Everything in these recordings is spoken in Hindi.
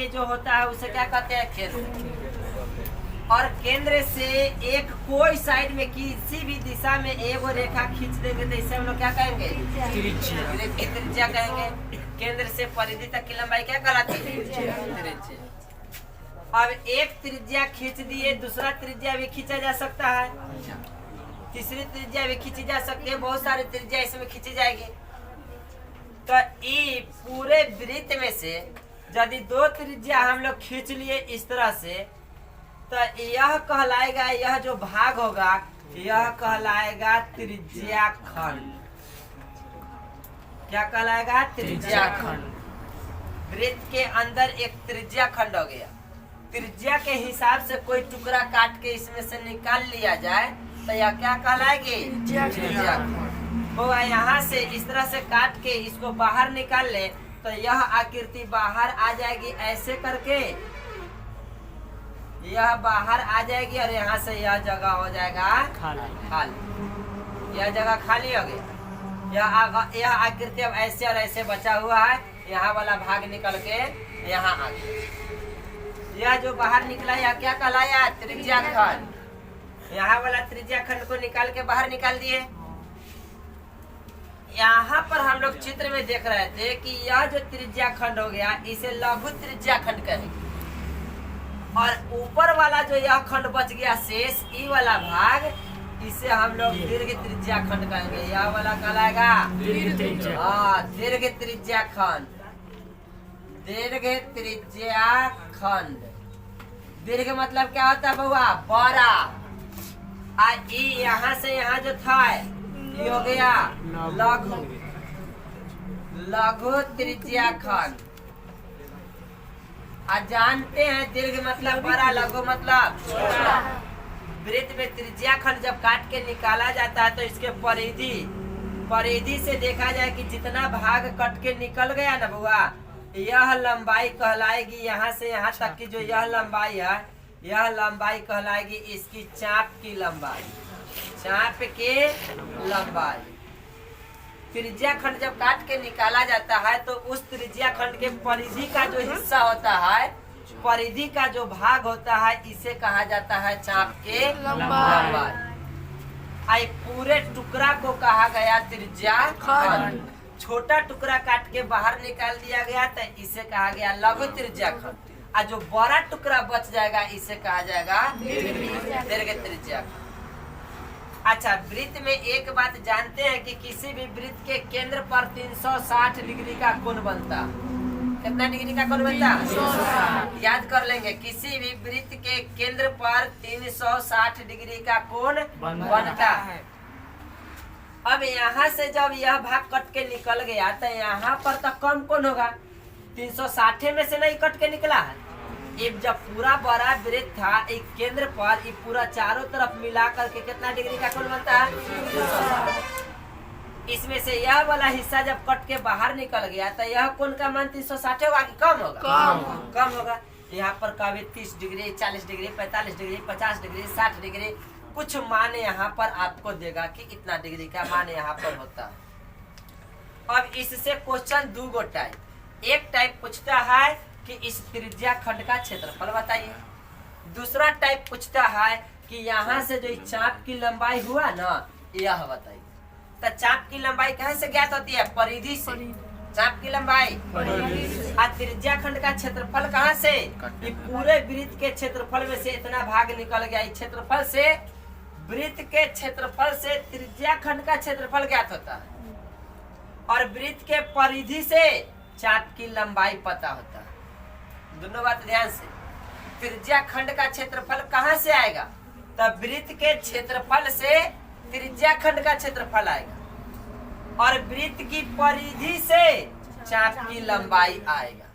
जो होता है उसे क्या कहते हैं? केंद्र। और केंद्र से एक कोई साइड में किसी भी दिशा में एक रेखा खींच देंगे तो इसे हम लोग क्या कहेंगे? त्रिज्या कहेंगे। केंद्र से परिधि तक की लंबाई क्या कहलाती है? त्रिज्या। अब एक त्रिज्या खींच दिए, दूसरा त्रिज्या भी खींचा जा सकता है, तीसरी त्रिज्या भी खींची जा सकती है, बहुत सारी त्रिज्या इसमें खींची जाएगी। तो ये पूरे वृत्त में से यदि दो त्रिज्या हम लोग खींच लिए इस तरह से, तो यह कहलाएगा, यह जो भाग होगा यह कहलाएगा त्रिज्या खंड। क्या कहलाएगा? त्रिज्या खंड। वृत्त के अंदर एक त्रिज्या खंड हो गया। त्रिज्या के हिसाब से कोई टुकड़ा काट के इसमें से निकाल लिया जाए तो यह क्या कहलाएगी? त्रिज्या खंड। होगा यहाँ से इस तरह से काट के इसको बाहर निकाल ले तो यह आकृति बाहर आ जाएगी, ऐसे करके यह बाहर आ जाएगी और यहाँ से यह जगह हो जाएगा खाली। यह जगह खाली हो गई। यह आकृति अब ऐसे और ऐसे बचा हुआ है, यहाँ वाला भाग निकल के यहाँ आ गया। यह जो बाहर निकला यह क्या कहलाया? त्रिज्या खंड। यहाँ वाला त्रिज्या खंड को निकाल के बाहर निकाल दिए। यहाँ पर हम लोग चित्र में देख रहे थे कि यह जो त्रिज्या खंड हो गया इसे लघु त्रिज्या खंड कहेंगे, और ऊपर वाला जो यह खंड बच गया शेष ई वाला भाग, इसे हम लोग दीर्घ त्रिज्या खंड कहेंगे। यह वाला कहलाएगा दीर्घ त्रिज्या खंड। दीर्घ त्रिज्या खंड। दीर्घ मतलब क्या होता है बउआ? बड़ा। यहाँ से यहाँ जो था ये हो गया लघु। लघु त्रिज्या खंड। आज जानते हैं दीर्घ मतलब बड़ा, लघु मतलब छोटा। वृत्त में त्रिज्या खंड जब काट के निकाला जाता है तो इसके परिधि से देखा जाए कि जितना भाग कट के निकल गया ना बुआ, यह लंबाई कहलाएगी। यहाँ से यहाँ तक की जो यह लंबाई है, यह लंबाई कहलाएगी इसकी चाप की लंबाई। चाप के लंबाई। त्रिज्या खंड जब काट के निकाला जाता है तो उस त्रिज्या खंड के परिधि का जो हिस्सा होता है, परिधि का जो भाग होता है, इसे कहा जाता है चाप के लंबाई। आई पूरे टुकड़ा को कहा गया त्रिज्या खंड। छोटा टुकड़ा काट के बाहर निकाल दिया गया तो इसे कहा गया लघु त्रिज्या खंड। और जो बड़ा टुकड़ा बच जाएगा इसे कहा जाएगा दीर्घ त्रिज्या खंड। अच्छा, वृत्त में एक बात जानते हैं कि किसी भी वृत्त के केंद्र पर 360 डिग्री का कोण बनता। कितना डिग्री का कोण बनता? 360। याद कर लेंगे, किसी भी वृत्त के केंद्र पर 360 डिग्री का कोण बनता है। अब यहाँ से जब यह भाग कट के निकल गया तो यहाँ पर तो कम कोण होगा, 360 में से नहीं कट के निकला है। एक जब पूरा बड़ा वृत्त था, एक केंद्र पर ये पूरा चारों तरफ मिला करके कितना डिग्री का कोण बनता है? 360। इसमें से यह वाला हिस्सा जब कट के बाहर निकल गया तो यह कोण का मान 360 होगा कि कम होगा? कम होगा। यहाँ पर कभी 30 degree, 40 degree, 45 degree, 50 degree, 60 degree कुछ मान यहाँ पर आपको देगा कि इतना डिग्री का मान यहाँ पर होता है। अब इससे क्वेश्चन दो गो टाइप। एक टाइप पूछता है कि इस त्रिज्या खंड का क्षेत्रफल बताइए। दूसरा टाइप पूछता है कि यहाँ से जो चाप की लंबाई हुआ ना, यह बताइए। तो चाप की लंबाई कहाँ से ज्ञात होती है? परिधि से। चाप की लंबाई और त्रिज्या खंड का क्षेत्रफल कहाँ से? ये पूरे वृत्त के क्षेत्रफल में से इतना भाग निकल गया। इस क्षेत्रफल से, वृत्त के क्षेत्रफल से त्रिज्या खंड का क्षेत्रफल ज्ञात होता है, और वृत्त के परिधि से चाप की लंबाई पता होता है। दोनों बात ध्यान से। त्रिज्या खंड का क्षेत्रफल कहाँ से आएगा? तब वृत्त के क्षेत्रफल से त्रिज्या खंड का क्षेत्रफल आएगा, और वृत्त की परिधि से चाप की लंबाई आएगा।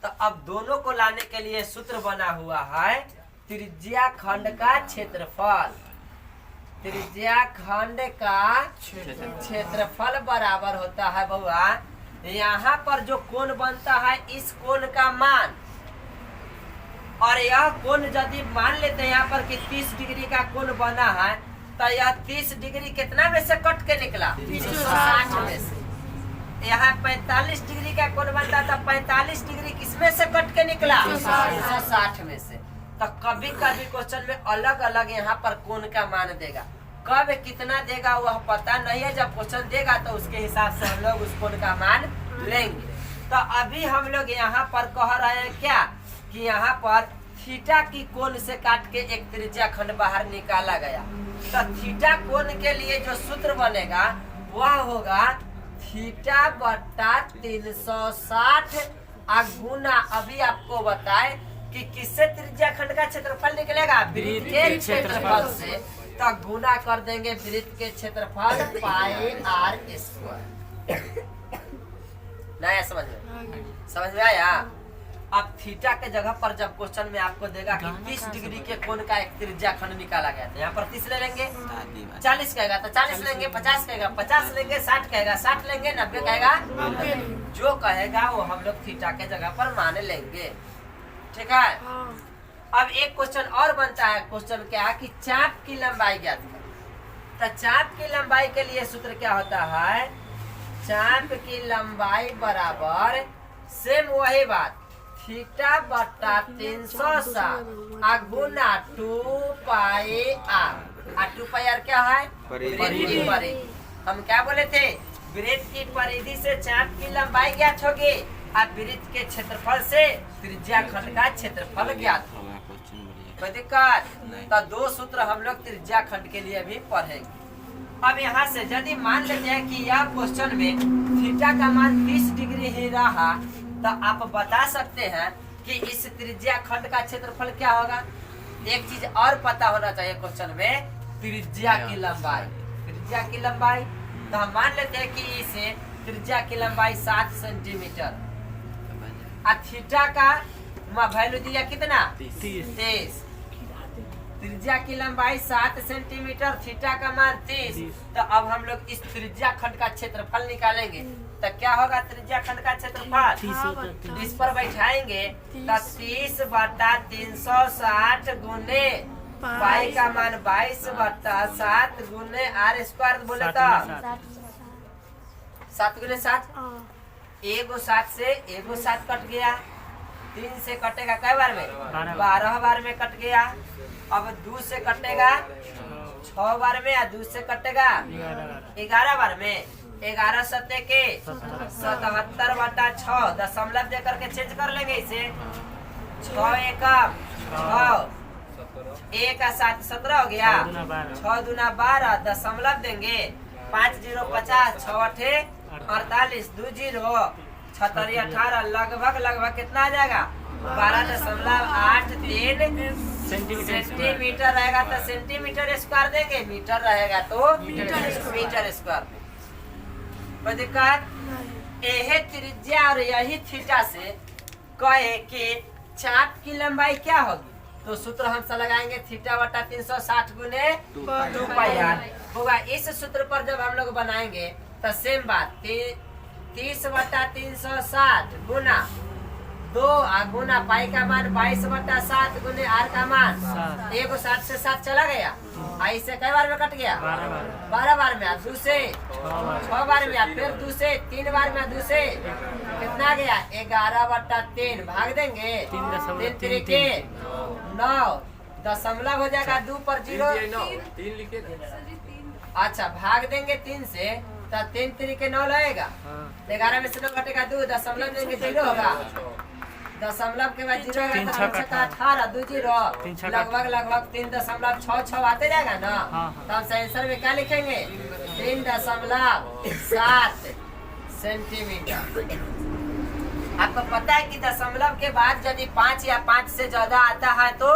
तो अब दोनों को लाने के लिए सूत्र बना हुआ है त्रिज्या खंड का क्षेत्रफल। त्रिज्या खंड का क्षेत्रफल बराबर होता है बउआ, यहाँ पर जो कोण बनता है इस कोण का मान, और यह कोण यदि मान लेते हैं यहाँ पर कि 30 डिग्री का कोण बना है, तो यह 30 डिग्री कितना में से कट के निकला? 360 में से। यहाँ 45 डिग्री का कोण बनता था, 45 डिग्री किसमें से कट के निकला? 360 में से। तो कभी कभी क्वेश्चन में अलग अलग यहाँ पर कोण का मान देगा, कब कितना देगा वह पता नहीं है। जब क्वेश्चन देगा तो उसके हिसाब से हम लोग उस कोण का मान लेंगे। तो अभी हम लोग यहाँ पर कह रहे हैं क्या कि यहाँ पर थीटा की कोण से काट के एक त्रिज्या खंड बाहर निकाला गया। तो थीटा कोण के लिए जो सूत्र बनेगा वह होगा थीटा बटा 360 गुना, अभी आपको बताए कि किससे त्रिज्या खंड का क्षेत्रफल निकलेगा? वृत्त के क्षेत्रफल से। तो गुना कर देंगे वृत्त के क्षेत्रफल पाई आर स्क्वायर। नया समझ में आया? अब थीटा के जगह पर जब क्वेश्चन में आपको देगा कि 30 डिग्री के कोण का एक त्रिज्या खंड निकाला गया, तो यहाँ पर 30 ले लेंगे, 40 कहेगा तो 40 लेंगे, 50 कहेगा 50 लेंगे, 60 कहेगा 60 लेंगे, 90 कहेगा 90। जो कहेगा वो हम लोग थीटा के जगह पर मान लेंगे। ठीक है। अब एक क्वेश्चन और बनता है। क्वेश्चन क्या है कि चाप की लंबाई ज्ञात करें। तो चाप की लंबाई के लिए सूत्र क्या होता है? चाप की लंबाई बराबर सेम वही बात, थीटा बटा 360 गुना 2 पाई आर। 2 पाई आर क्या है? परिधि। हम क्या बोले थे? वृत्त की परिधि से चाप की लंबाई ज्ञात होगी, अब वृत्त के क्षेत्रफल से त्रिज्या खंड का क्षेत्रफल ज्ञात होगा। कोई दिक्कत? तो दो सूत्र हम लोग त्रिज्या खंड के लिए भी पढ़ेंगे। अब यहाँ से यदि मान लेते हैं कि यह क्वेश्चन में थीटा का मान 30 डिग्री ही रहा, तो आप बता सकते हैं कि इस त्रिज्या खंड का क्षेत्रफल क्या होगा। एक चीज और पता होना चाहिए क्वेश्चन में, त्रिज्या की लंबाई। त्रिज्या की लंबाई तो हम मान लेते हैं कि इसे त्रिज्या की लंबाई 7 सेंटीमीटर, थीटा का वैल्यू दिया कितना? 30। त्रिज्या की लंबाई 7 सेंटीमीटर, थीटा का मान 30। तो अब हम लोग इस त्रिज्या खंड का क्षेत्रफल निकालेंगे। तो क्या होगा त्रिज्या खंड का क्षेत्रफल? इस पर बैठाएंगे तो 30 बटा 360 गुने पाई का मान 22 बटा 7 गुने आर स्क्वायर बोले तो 7 गुने 7, एगो 7 से एगो 7 कट गया, 3 से कटेगा कै बार में? 12 बार में कट गया। अब 2 से कटेगा 6 बार में, 2 से कटेगा 11 बार में। 11 सत्ते के 77 बटा 6, दशमलव दे करके चेंज कर लेंगे इसे। 6 एकम 6, 1 का 7 17 हो गया, 6 दूना 12, दशमलव देंगे 5 0 50, 6 8 48, 2 0 76 18, लगभग कितना आ जाएगा? 12.83 सेंटीमीटर रहेगा तो सेंटीमीटर स्क्वायर देंगे, मीटर रहेगा तो मीटर स्क्वायर। कोई दिक्कत? यही त्रिज्या और यही थीटा से कहे कि चाप की लंबाई क्या होगी, तो सूत्र हम लगाएंगे थीटा बटा 360 गुने 2 पाई आर होगा। इस सूत्र पर जब हम लोग बनाएंगे तो सेम बात 30 बटा 360 गुना 2 गुना पाई का मान 22 बटा 7 गुने आर का मान 1 7 से 7 चला गया, ऐसे कई बार में कट गया? 12 बार में। 2 से 6 बार में, फिर 2 से 3 बार में, 2 से कितना गया? 11 बटा 3 भाग देंगे 3 तरीके 9, दशमलव हो जाएगा 2 पर 0। अच्छा भाग देंगे 3 से तो 3 तरीके 9 लगेगा, 11 में से 9 घटेगा 2, दशमलव देंगे 0 होगा, दशमलव के बाद 0 होगा 18 2 0, लगभग 3.66 आते जाएगा ना। तो हम आंसर में क्या लिखेंगे? 3.7 सेंटीमीटर। आपको पता है कि दशमलव के बाद यदि 5 या 5 से ज्यादा आता है तो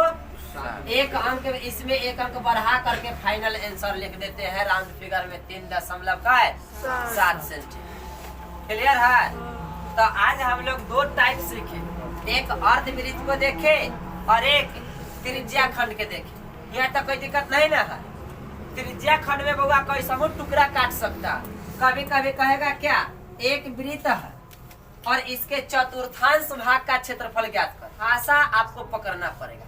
एक अंक, इसमें एक अंक बढ़ा करके फाइनल आंसर लिख देते हैं राउंड फिगर में। 3.7 सेंटीमीटर। क्लियर है? तो आज हम लोग 2 टाइप सीखे, एक अर्धवृत्त को देखे और एक त्रिज्या खंड के देखे। यहाँ तक कोई दिक्कत नहीं ना है। त्रिज्या खंड में बउआ कोई समूह टुकड़ा काट सकता, कभी कभी कहेगा क्या एक वृत्त है और इसके चतुर्थांश भाग का क्षेत्रफल ज्ञात कर, आशा आपको पकड़ना पड़ेगा।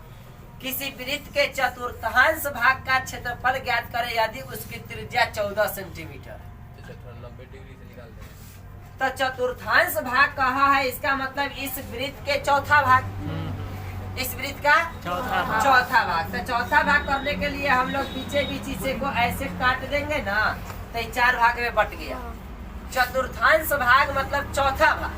किसी वृत्त के चतुर्थांश भाग का क्षेत्रफल ज्ञात करें यदि उसकी त्रिज्या 14 सेंटीमीटर है। तो चतुर्थांश भाग कहा है, इसका मतलब इस वृत्त के चौथा भाग, इस वृत्त का चौथा भाग। तो चौथा भाग करने के लिए हम लोग पीछे बीच हिस्से को ऐसे काट देंगे ना, तो ये 4 भाग में बट गया। चतुर्थांश भाग मतलब चौथा भाग।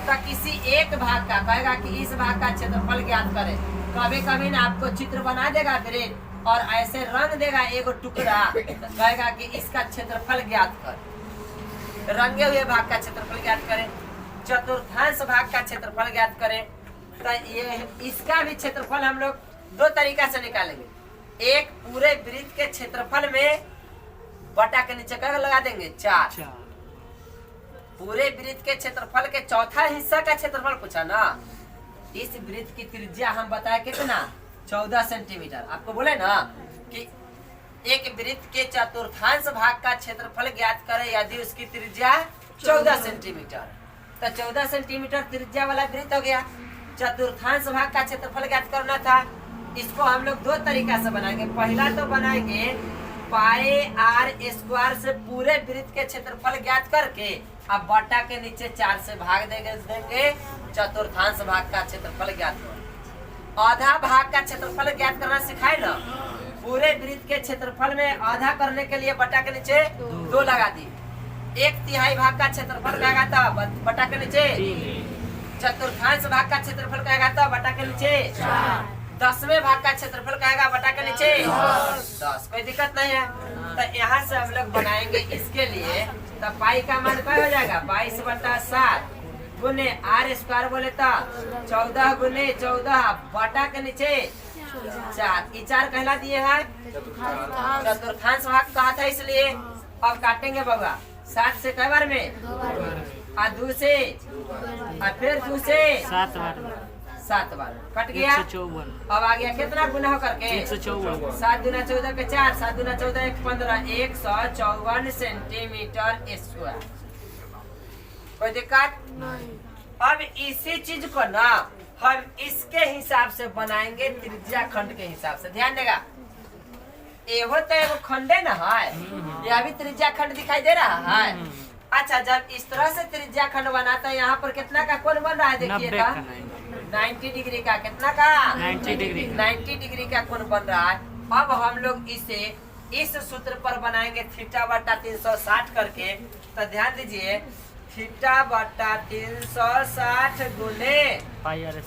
तो किसी एक भाग का कहेगा कि इस भाग का क्षेत्रफल ज्ञात करें, कभी कभी ना आपको चित्र बना देगा वृत्त और ऐसे रंग देगा एक टुकड़ा, तो कहेगा कि इसका क्षेत्रफल ज्ञात कर। रंगे हुए भाग का क्षेत्रफल ज्ञात करें, चतुर्थांश भाग का क्षेत्रफल ज्ञात करें। तो ये इसका भी क्षेत्रफल हम लोग 2 तरीका से निकालेंगे। एक पूरे वृत्त के क्षेत्रफल में बटा के नीचे क्या लगा देंगे 4। पूरे वृत्त के क्षेत्रफल के चौथा हिस्सा का क्षेत्रफल पूछा ना। इस वृत्त की त्रिज्या हम बताए कितना 14 सेंटीमीटर। आपको बोले ना कि एक वृत्त के चतुर्थांश भाग का क्षेत्रफल ज्ञात करें यदि उसकी त्रिज्या 14 सेंटीमीटर। तो 14 सेंटीमीटर त्रिज्या वाला वृत्त हो गया। चतुर्थांश भाग का क्षेत्रफल ज्ञात करना था। इसको हम लोग 2 तरीका से बनाएंगे। पहला तो बनाएंगे पाई आर स्क्वायर से पूरे वृत्त के क्षेत्रफल ज्ञात करके अब बटा के नीचे 4 से भाग देंगे चतुर्थांश भाग का क्षेत्रफल ज्ञात करो। आधा भाग का क्षेत्रफल ज्ञात करना सिखाए ना। पूरे वृत्त के क्षेत्रफल में आधा करने के लिए बटा के नीचे 2 लगा दी। 1/3 भाग का क्षेत्रफल कहेगा था बटा के नीचे। चतुर्थांश भाग का क्षेत्रफल कहेगा था बटा के नीचे 10वें भाग का क्षेत्रफल कहेगा बटा के नीचे 10। कोई दिक्कत नहीं है। तो यहाँ से हम लोग बनाएंगे इसके लिए। तो पाई का मान क्या हो जाएगा 22/7 गुने आर स्क्वायर बोले तो 14 गुने 14 बटा के नीचे 4। ये 4 कहला दिए है चतुर्थांश भाग कहा था इसलिए। अब काटेंगे बउआ 7 से कई बार में और 2 से और फिर 2 से 7 बार कट गया। अब आ गया कितना गुना हो करके 154। 7 दूना 14 के 4, 7 दूना 14 1 15 154 सेंटीमीटर स्क्वायर। कोई दिक्कत नहीं। अब इसी चीज को ना हम इसके हिसाब से बनाएंगे त्रिज्या खंड के हिसाब से। ध्यान देगा एहो तो एगो खंडे ना है, यह भी त्रिज्या खंड दिखाई दे रहा है। अच्छा जब इस तरह से त्रिज्या खंड बनाता है यहाँ पर कितना का कोण बन रहा है देखिएगा 90 डिग्री का। कितना का 90 डिग्री का कोण बन रहा है। अब हम लोग इसे इस सूत्र पर बनाएंगे θ/360 करके। तो ध्यान दीजिए θ/360 गुने पाई आर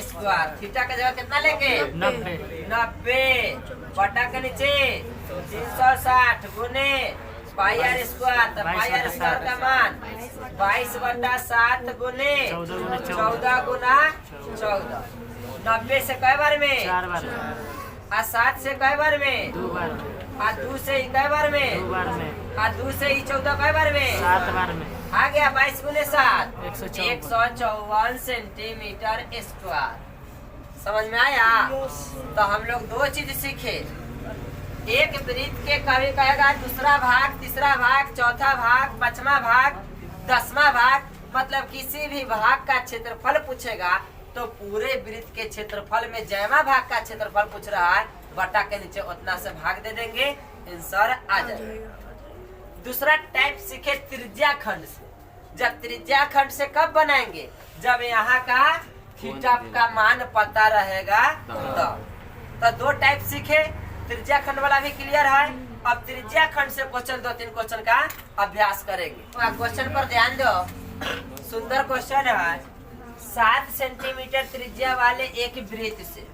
स्क्वायर। थीटा का जगह कितना लेंगे 90 बटा के नीचे 360 गुने पाई आर स्क्वायर। तो पाई आर स्क्वायर का मान 22/7 गुने 14 गुना 14। 90 से कई बार में 4 बार, और 7 से कई बार में 2 बार, और 2 से कई बार में 2 बार में, और 2 से 14 कई बार में 7 बार में। आ गया 22 गुने 7 154 सेंटीमीटर स्क्वायर। समझ में आया। तो हम लोग 2 चीज सीखे। एक वृत्त के कभी कहेगा दूसरा भाग, तीसरा भाग, चौथा भाग, 5वां भाग, 10वां भाग, मतलब किसी भी भाग का क्षेत्रफल पूछेगा तो पूरे वृत्त के क्षेत्रफल में जयमा भाग का क्षेत्रफल पूछ रहा है बटा के नीचे उतना से भाग दे देंगे, आंसर आ जाएगा। दूसरा टाइप सीखे त्रिज्या खंड से। जब त्रिज्या खंड से कब बनाएंगे जब यहाँ का थीटा का मान पता रहेगा। तो 2 टाइप सीखे। त्रिज्या खंड वाला भी क्लियर है। अब त्रिज्या खंड से क्वेश्चन 2-3 क्वेश्चन का अभ्यास करेंगे। क्वेश्चन पर ध्यान दो, सुंदर क्वेश्चन है। 7 सेंटीमीटर त्रिज्या वाले एक वृत्त से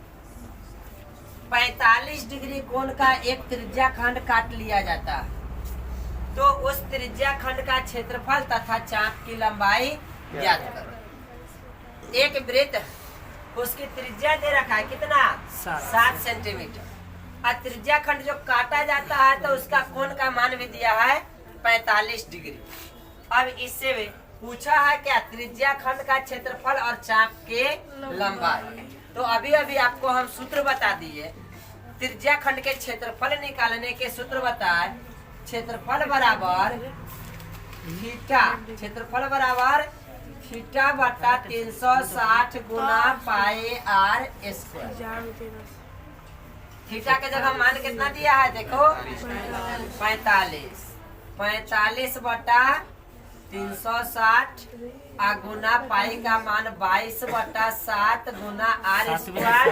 45 डिग्री कोण का एक त्रिज्या खंड काट लिया जाता है। तो उस त्रिज्या खंड का क्षेत्रफल तथा चाप की लंबाई ज्ञात करो। एक वृत्त उसकी त्रिज्या दे रखा है कितना 7 सेंटीमीटर और त्रिज्या खंड जो काटा जाता है तो उसका कोण का मान भी दिया है 45 डिग्री। अब इससे भी पूछा है क्या त्रिज्या खंड का क्षेत्रफल और चाप के लंबाई। तो अभी अभी आपको हम सूत्र बता दिए। त्रिज्या खंड के क्षेत्रफल निकालने के सूत्र बताए। क्षेत्रफल बराबर थीटा, क्षेत्रफल बराबर θ/360 गुना पाई आर स्क्वायर। थीटा के जगह मान कितना दिया है देखो 45 45 बटा 360 गुना पाई का मान 22/7 गुना आर स्क्वायर।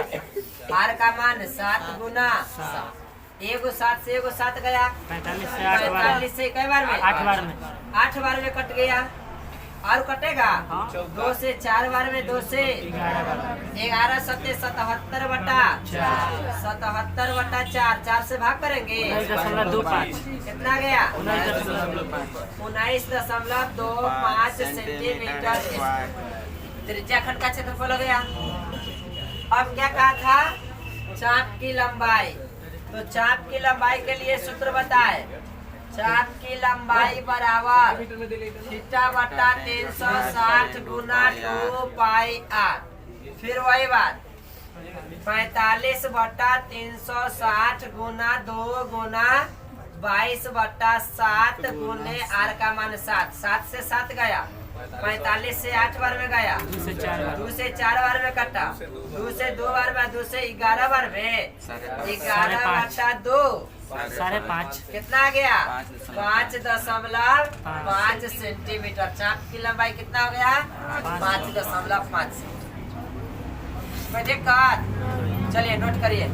आर का मान 7 गुना एगो 7 से एगो 7 गया 45 से 8 बार 45 से कई बार में 8 बार में 8 बार में कट गया। और कटेगा हाँ। 2 से 4 बार में 2 से 11 बार 11 सत्ते 77 बटा 77 बटा 4 4 से भाग करेंगे 19.25 कितना गया 19.25 19.25 सेंटीमीटर। त्रिज्या खंड का क्षेत्रफल हो गया। अब क्या कहा था, चाप की लंबाई। तो चाप की लंबाई के लिए सूत्र बताए, चाप की लंबाई बराबर थीटा बटा 360 गुना 2 पाई आर। फिर वही बात 45 बटा 360 गुना 2 गुना 22/7 गुने आर का मान 7। 7 से 7 गया 45 से 8 बार में गया 2 से 4 बार 2 से 4 बार में कटा 2 से 2 बार में 2 से 11 बार में 11 बटा 2 5.5 कितना आ गया 5.5 सेंटीमीटर। चाप की लंबाई कितना हो गया 5.5 सेंटीमीटर। चलिए नोट करिए।